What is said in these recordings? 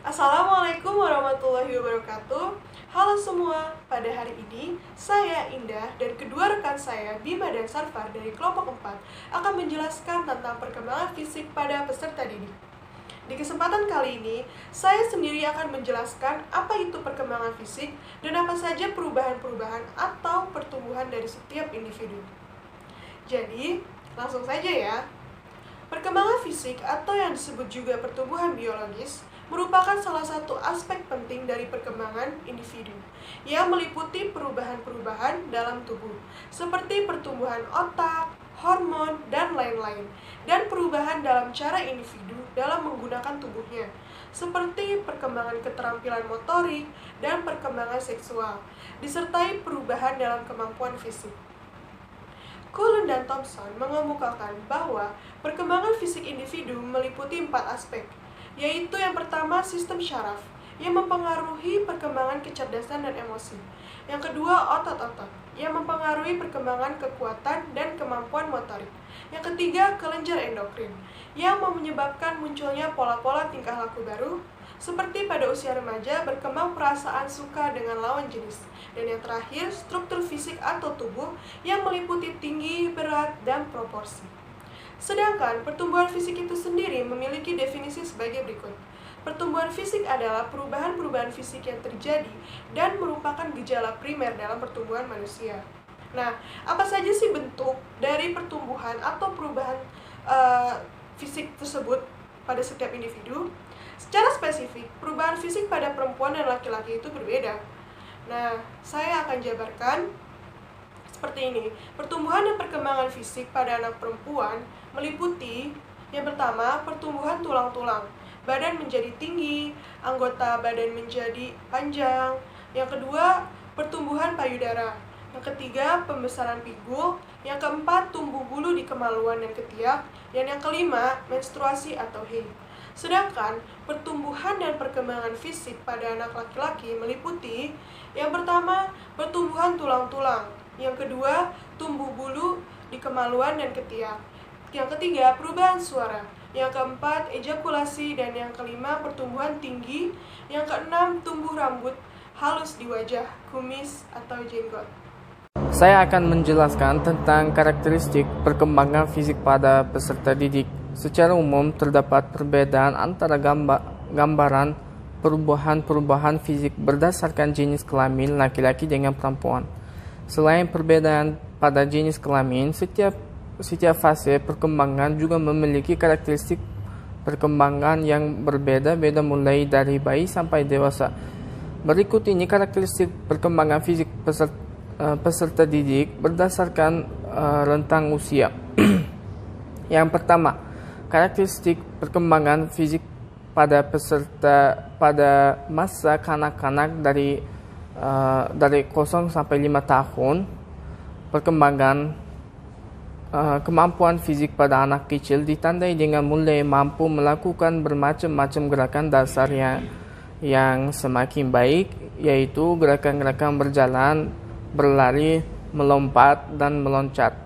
Assalamualaikum warahmatullahi wabarakatuh. Halo semua, pada hari ini saya Indah dan kedua rekan saya Bima dan Sarfar dari kelompok 4 akan menjelaskan tentang perkembangan fisik pada peserta didik. Di kesempatan kali ini, saya sendiri akan menjelaskan apa itu perkembangan fisik dan apa saja perubahan-perubahan atau pertumbuhan dari setiap individu. Jadi, langsung saja ya. Perkembangan fisik atau yang disebut juga pertumbuhan biologis merupakan salah satu aspek penting dari perkembangan individu yang meliputi perubahan-perubahan dalam tubuh seperti pertumbuhan otak, hormon, dan lain-lain, dan perubahan dalam cara individu dalam menggunakan tubuhnya seperti perkembangan keterampilan motorik dan perkembangan seksual, disertai perubahan dalam kemampuan fisik. Cullen dan Thompson mengemukakan bahwa perkembangan fisik individu meliputi 4 aspek, yaitu yang pertama sistem syaraf, yang mempengaruhi perkembangan kecerdasan dan emosi. Yang kedua otot-otot, yang mempengaruhi perkembangan kekuatan dan kemampuan motorik. Yang ketiga kelenjar endokrin, yang menyebabkan munculnya pola-pola tingkah laku baru, seperti pada usia remaja berkembang perasaan suka dengan lawan jenis. Dan yang terakhir, struktur fisik atau tubuh yang meliputi tinggi, berat, dan proporsi. Sedangkan pertumbuhan fisik itu sendiri memiliki definisi sebagai berikut. Pertumbuhan fisik adalah perubahan-perubahan fisik yang terjadi dan merupakan gejala primer dalam pertumbuhan manusia. Nah, apa saja sih bentuk dari pertumbuhan atau perubahan fisik tersebut pada setiap individu? Secara spesifik, perubahan fisik pada perempuan dan laki-laki itu berbeda. Nah, saya akan jabarkan seperti ini. Pertumbuhan dan perkembangan fisik pada anak perempuan meliputi yang pertama, pertumbuhan tulang-tulang. Badan menjadi tinggi, anggota badan menjadi panjang. Yang kedua, pertumbuhan payudara. Yang ketiga, pembesaran pinggul. Yang keempat, tumbuh bulu di kemaluan dan ketiak. Dan yang kelima, menstruasi atau haid. Sedangkan pertumbuhan dan perkembangan fisik pada anak laki-laki meliputi yang pertama, pertumbuhan tulang-tulang. Yang kedua, tumbuh bulu di kemaluan dan ketiak. Yang ketiga, perubahan suara. Yang keempat, ejakulasi. Dan yang kelima, pertumbuhan tinggi. Yang keenam, tumbuh rambut halus di wajah, kumis atau jenggot. Saya akan menjelaskan tentang karakteristik perkembangan fisik pada peserta didik. Secara umum, terdapat perbedaan antara gambaran perubahan-perubahan fisik berdasarkan jenis kelamin laki-laki dengan perempuan. Selain perbedaan pada jenis kelamin, setiap fase perkembangan juga memiliki karakteristik perkembangan yang berbeda-beda mulai dari bayi sampai dewasa. Berikut ini karakteristik perkembangan fisik peserta didik berdasarkan rentang usia. Yang pertama, karakteristik perkembangan fisik pada peserta pada masa kanak-kanak dari 0 sampai 5 tahun. Perkembangan kemampuan fisik pada anak kecil ditandai dengan mulai mampu melakukan bermacam-macam gerakan dasar yang semakin baik, yaitu gerakan-gerakan berjalan, berlari, melompat, dan meloncat,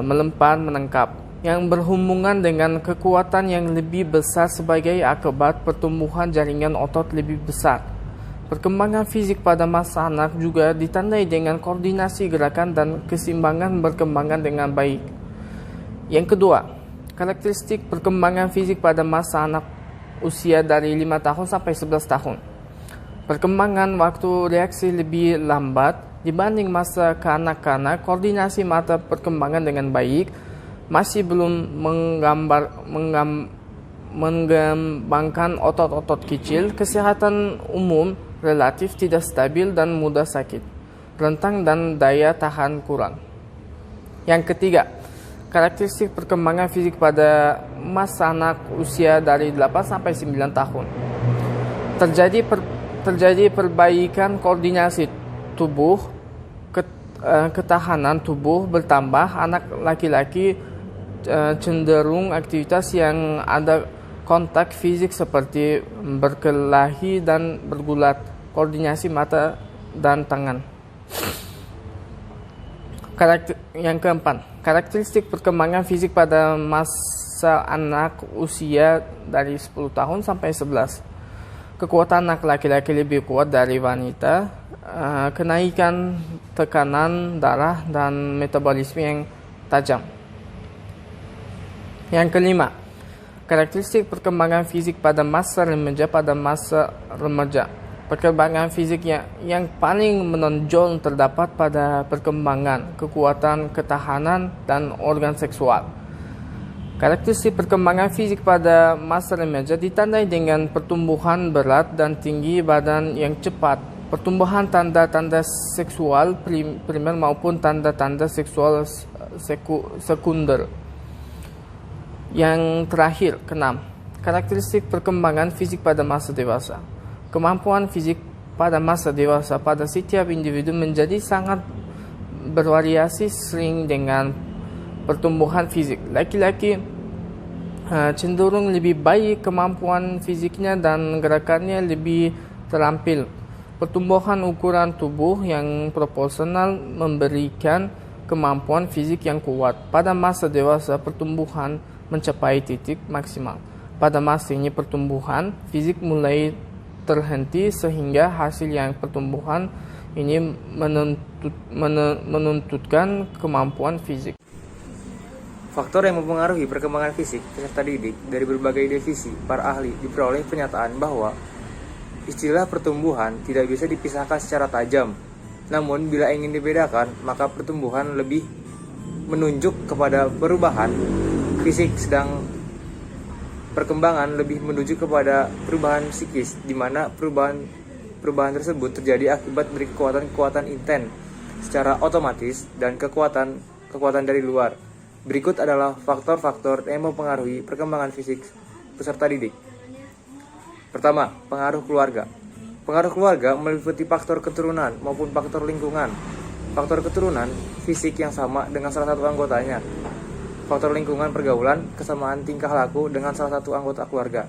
melempar, menangkap, yang berhubungan dengan kekuatan yang lebih besar sebagai akibat pertumbuhan jaringan otot lebih besar. Perkembangan fisik pada masa anak juga ditandai dengan koordinasi gerakan dan keseimbangan berkembangan dengan baik. Yang kedua, karakteristik perkembangan fisik pada masa anak usia dari 5 tahun sampai 11 tahun. Perkembangan waktu reaksi lebih lambat dibanding masa kanak-kanak, koordinasi mata perkembangan dengan baik, masih belum mengembangkan otot-otot kecil, kesehatan umum relatif tidak stabil dan mudah sakit, rentang dan daya tahan kurang. Yang ketiga, karakteristik perkembangan fisik pada masa anak usia dari 8 sampai 9 tahun. Terjadi perbaikan koordinasi tubuh, ketahanan tubuh bertambah, anak laki-laki cenderung aktivitas yang ada kontak fisik seperti berkelahi dan bergulat, koordinasi mata dan tangan. Yang keempat, karakteristik perkembangan fisik pada masa anak usia dari 10 tahun sampai 11. kekuatan anak laki-laki lebih kuat dari wanita, kenaikan tekanan darah dan metabolisme yang tajam. Yang kelima, karakteristik perkembangan fisik pada masa remaja. Perkembangan fisik yang paling menonjol terdapat pada perkembangan, kekuatan, ketahanan, dan organ seksual. Karakteristik perkembangan fisik pada masa remaja ditandai dengan pertumbuhan berat dan tinggi badan yang cepat, pertumbuhan tanda-tanda seksual primer maupun tanda-tanda seksual sekunder. Yang terakhir, keenam, karakteristik perkembangan fisik pada masa dewasa. Kemampuan fisik pada masa dewasa pada setiap individu menjadi sangat bervariasi sering dengan pertumbuhan fisik. Laki-laki cenderung lebih baik kemampuan fisiknya dan gerakannya lebih terampil. Pertumbuhan ukuran tubuh yang proporsional memberikan kemampuan fisik yang kuat. Pada masa dewasa, pertumbuhan mencapai titik maksimal. Pada masa ini, pertumbuhan fisik mulai terhenti sehingga hasil yang pertumbuhan ini menuntutkan kemampuan fisik. Faktor yang mempengaruhi perkembangan fisik peserta didik dari berbagai definisi para ahli diperoleh pernyataan bahwa istilah pertumbuhan tidak bisa dipisahkan secara tajam. Namun bila ingin dibedakan, maka pertumbuhan lebih menunjuk kepada perubahan fisik, sedang perkembangan lebih menuju kepada perubahan psikis, di mana perubahan tersebut terjadi akibat dari kekuatan-kekuatan intens secara otomatis dan kekuatan dari luar. Berikut adalah faktor-faktor yang mempengaruhi perkembangan fisik peserta didik. Pertama, pengaruh keluarga. Pengaruh keluarga meliputi faktor keturunan maupun faktor lingkungan. Faktor keturunan, fisik yang sama dengan salah satu anggotanya. Faktor lingkungan, pergaulan, kesamaan tingkah laku dengan salah satu anggota keluarga.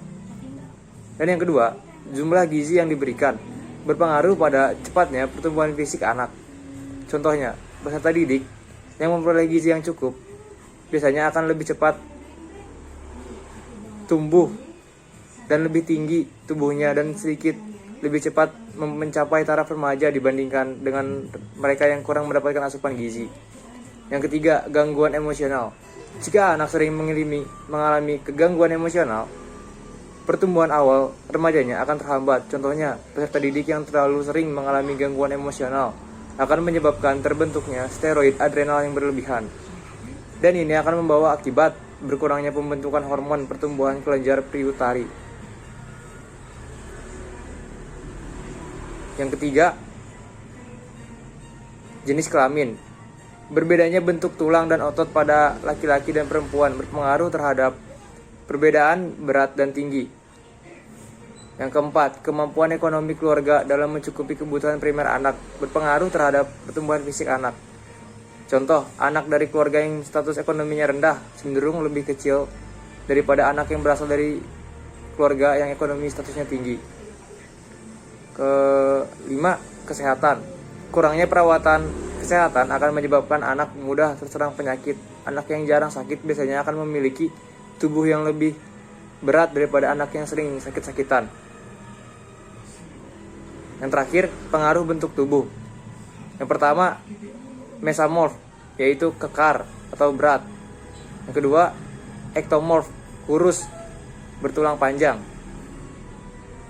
Dan yang kedua, jumlah gizi yang diberikan berpengaruh pada cepatnya pertumbuhan fisik anak. Contohnya, peserta didik yang memperoleh gizi yang cukup biasanya akan lebih cepat tumbuh dan lebih tinggi tubuhnya dan sedikit lebih cepat mencapai taraf remaja dibandingkan dengan mereka yang kurang mendapatkan asupan gizi. Yang ketiga, gangguan emosional. Jika anak sering mengalami kegangguan emosional, pertumbuhan awal remajanya akan terhambat. Contohnya, peserta didik yang terlalu sering mengalami gangguan emosional akan menyebabkan terbentuknya steroid adrenal yang berlebihan. Dan ini akan membawa akibat berkurangnya pembentukan hormon pertumbuhan kelenjar pituitari. Yang ketiga, jenis kelamin. Berbedanya bentuk tulang dan otot pada laki-laki dan perempuan berpengaruh terhadap perbedaan berat dan tinggi. Yang keempat, kemampuan ekonomi keluarga dalam mencukupi kebutuhan primer anak berpengaruh terhadap pertumbuhan fisik anak. Contoh, anak dari keluarga yang status ekonominya rendah cenderung lebih kecil daripada anak yang berasal dari keluarga yang ekonomi statusnya tinggi. Kelima, kesehatan. Kurangnya perawatan kesehatan akan menyebabkan anak mudah terserang penyakit. Anak yang jarang sakit biasanya akan memiliki tubuh yang lebih berat daripada anak yang sering sakit-sakitan. Yang terakhir, pengaruh bentuk tubuh. Yang pertama, mesomorph, yaitu kekar atau berat. Yang kedua, ektomorph, kurus, bertulang panjang.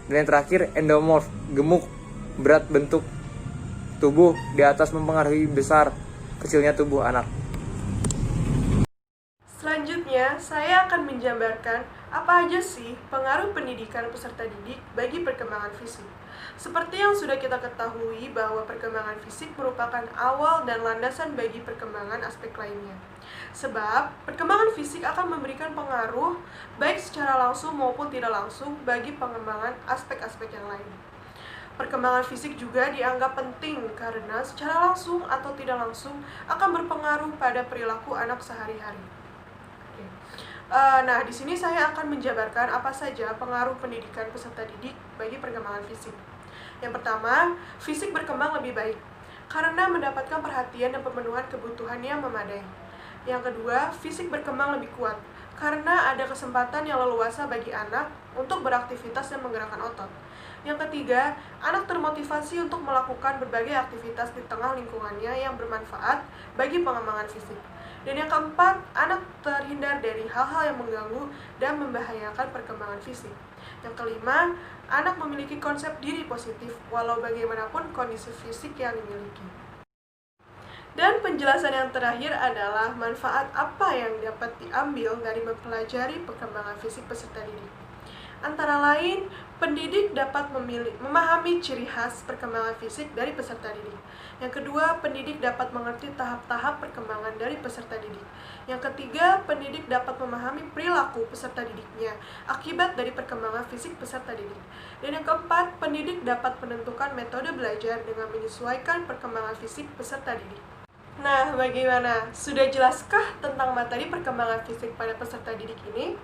Dan yang terakhir, endomorph, gemuk, berat bentuk tubuh di atas mempengaruhi besar kecilnya tubuh anak. Selanjutnya, saya akan menjabarkan apa aja sih pengaruh pendidikan peserta didik bagi perkembangan fisik. Seperti yang sudah kita ketahui bahwa perkembangan fisik merupakan awal dan landasan bagi perkembangan aspek lainnya. Sebab, perkembangan fisik akan memberikan pengaruh baik secara langsung maupun tidak langsung bagi pengembangan aspek-aspek yang lain. Perkembangan fisik juga dianggap penting karena secara langsung atau tidak langsung akan berpengaruh pada perilaku anak sehari-hari. Nah, di sini saya akan menjabarkan apa saja pengaruh pendidikan peserta didik bagi perkembangan fisik. Yang pertama, fisik berkembang lebih baik karena mendapatkan perhatian dan pemenuhan kebutuhan yang memadai. Yang kedua, fisik berkembang lebih kuat karena ada kesempatan yang leluasa bagi anak untuk beraktivitas dan menggerakkan otot. Yang ketiga, anak termotivasi untuk melakukan berbagai aktivitas di tengah lingkungannya yang bermanfaat bagi pengembangan fisik. Dan yang keempat, anak terhindar dari hal-hal yang mengganggu dan membahayakan perkembangan fisik. Yang kelima, anak memiliki konsep diri positif walau bagaimanapun kondisi fisik yang dimiliki. Dan penjelasan yang terakhir adalah manfaat apa yang dapat diambil dari mempelajari perkembangan fisik peserta didik. Antara lain, pendidik dapat memahami ciri khas perkembangan fisik dari peserta didik. Yang kedua, pendidik dapat mengerti tahap-tahap perkembangan dari peserta didik. Yang ketiga, pendidik dapat memahami perilaku peserta didiknya akibat dari perkembangan fisik peserta didik. Dan yang keempat, pendidik dapat menentukan metode belajar dengan menyesuaikan perkembangan fisik peserta didik. Nah, bagaimana? Sudah jelaskah tentang materi perkembangan fisik pada peserta didik ini?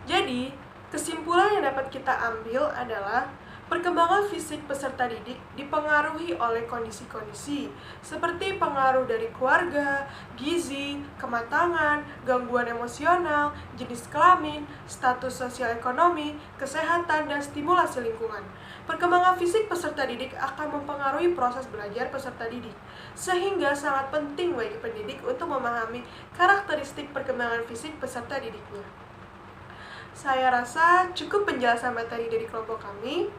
Jadi, kesimpulan yang dapat kita ambil adalah perkembangan fisik peserta didik dipengaruhi oleh kondisi-kondisi seperti pengaruh dari keluarga, gizi, kematangan, gangguan emosional, jenis kelamin, status sosial ekonomi, kesehatan, dan stimulasi lingkungan. Perkembangan fisik peserta didik akan mempengaruhi proses belajar peserta didik, sehingga sangat penting bagi pendidik untuk memahami karakteristik perkembangan fisik peserta didiknya. Saya rasa cukup penjelasan materi dari kelompok kami.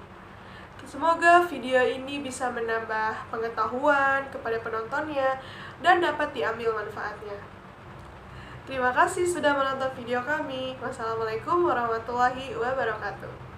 Semoga video ini bisa menambah pengetahuan kepada penontonnya dan dapat diambil manfaatnya. Terima kasih sudah menonton video kami. Wassalamualaikum warahmatullahi wabarakatuh.